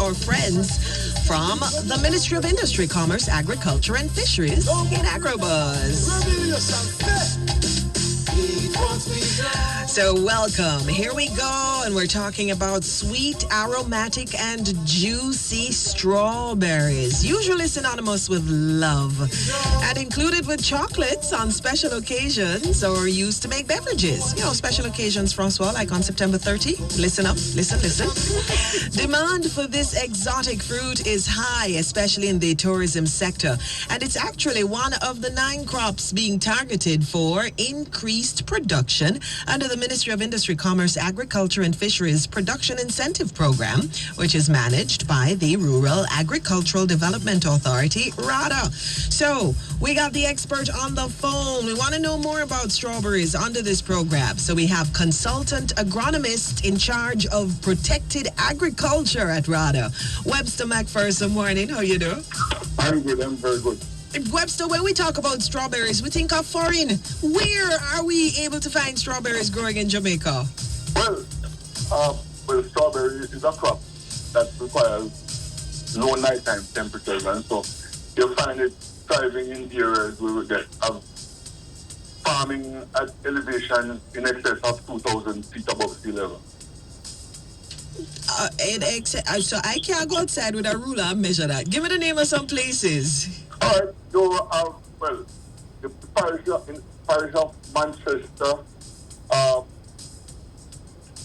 our friends from the Ministry of Industry, Commerce, Agriculture and Fisheries in AgroBuzz. So welcome. Here we go, and we're talking about sweet, aromatic, and juicy strawberries, usually synonymous with love, and included with chocolates on special occasions or used to make beverages. You know, special occasions, Francois, like on September 30. Listen up, listen. Demand for this exotic fruit is high, especially in the tourism sector, and it's actually one of the 9 crops being targeted for increased production under the Ministry of Industry, Commerce, Agriculture and Fisheries Production Incentive Programme, which is managed by the Rural Agricultural Development Authority, RADA. So, we got the expert on the phone. We want to know more about strawberries under this program. So we have Consultant Agronomist in charge of protected agriculture at RADA, Webster McPherson. Morning, how you doing? I'm good, I'm very good. Webster, when we talk about strawberries, we think of foreign. Where are we able to find strawberries growing in Jamaica? Well, strawberry is a crop that requires low nighttime temperatures, and so you'll find it thriving in areas where we get farming at elevation in excess of 2,000 feet above sea level. So I can't go outside with a ruler and measure that. Give me the name of some places. All right, so, the parish of Manchester,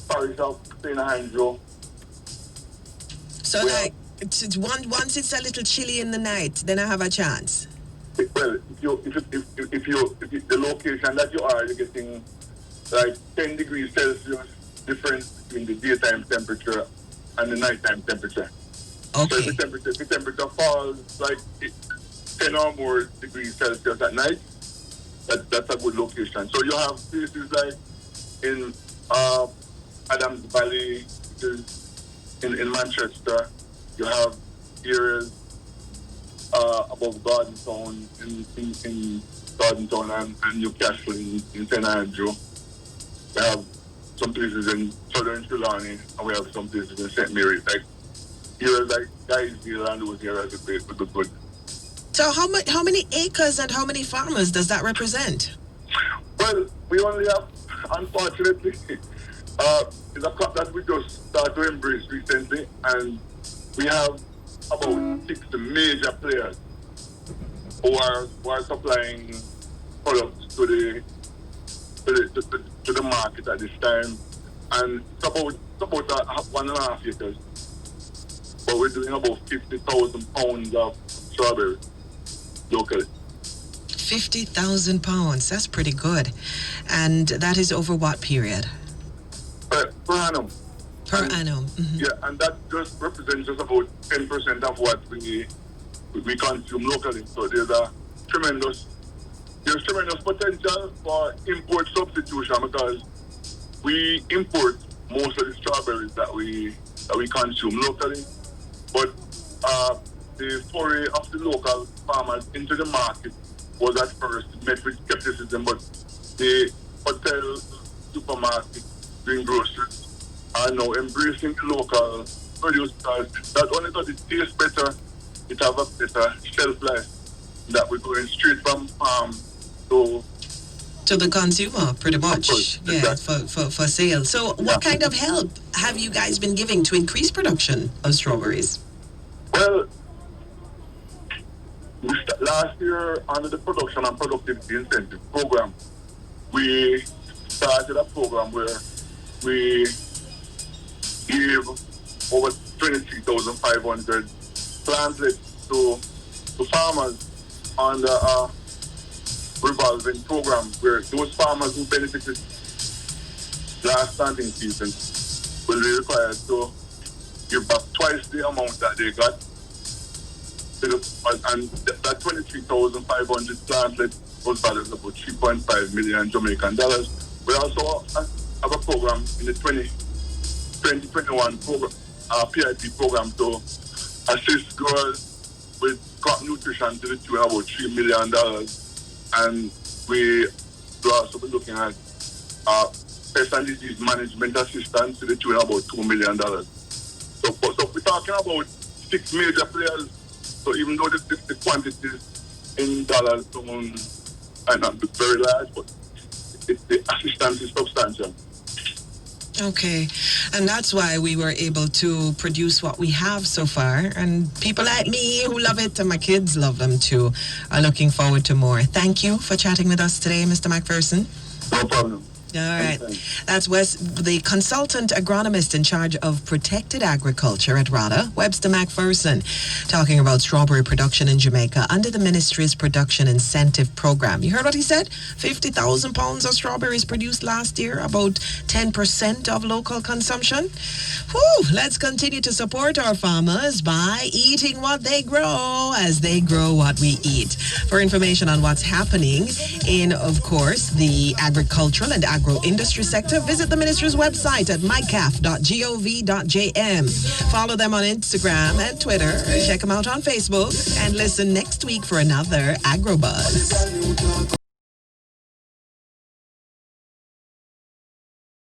parish of St. Andrew. So, it's once it's a little chilly in the night, then I have a chance. Well, if the location that you are, you're getting like 10 degrees Celsius difference between the daytime temperature and the nighttime temperature. Okay. So if the temperature falls like 10 or more degrees Celsius at night, that's a good location. So you have places like in Adams Valley, which is in Manchester. You have areas above Garden Town in Garden Town and Newcastle in St. Andrew. We have some places in southern Trelawney, and we have some places in St. Mary's. Like areas like Guysville and those areas are great for the good. So how many acres and how many farmers does that represent? Well, we only have, unfortunately, it's a crop that we just started to embrace recently, and we have about 6 major players who are supplying products to the market at this time, and it's about 1.5 acres. But we're doing about 50,000 pounds of strawberries locally. 50,000 pounds, that's pretty good. And that is over what period? Per annum. Per annum. Mm-hmm. Yeah, and that just represents just about 10% of what we consume locally. So there's tremendous potential for import substitution, because we import most of the strawberries that we consume locally. But the foray of the local farmers into the market was at first met with skepticism, but the hotel, supermarket, greengrocers are now embracing the local produce, because not only does it taste better, it has a better shelf life, that we're going straight from farm to the consumer, pretty much. Yeah, for sale. So what kind of help have you guys been giving to increase production of strawberries? Well, last year, under the Production and Productivity Incentive Programme, we started a program where we gave over 23,500 plantlets to farmers under a revolving program, where those farmers who benefited last planting season will be required to give back twice the amount that they got. And that 23,500 plantlets was valued about 3.5 million Jamaican dollars. We also have a program in the 2021 program, PIP program, to assist growers with crop nutrition to the tune of about $3 million. And we will also be looking at pest and disease management assistance to the tune of about $2 million. So we're talking about 6 major players. So even though the quantities in dollars are not very large, but the assistance is substantial. Okay, and that's why we were able to produce what we have so far. And people like me who love it, and my kids love them too, are looking forward to more. Thank you for chatting with us today, Mr. McPherson. No problem. All right. That's the consultant agronomist in charge of protected agriculture at RADA, Webster McPherson, talking about strawberry production in Jamaica under the ministry's Production Incentive Programme. You heard what he said? 50,000 pounds of strawberries produced last year, about 10% of local consumption. Whew, let's continue to support our farmers by eating what they grow as they grow what we eat. For information on what's happening in, of course, the agricultural and agro-industry sector, visit the ministry's website at mycaf.gov.jm. Follow them on Instagram and Twitter. Check them out on Facebook. And listen next week for another AgroBuzz.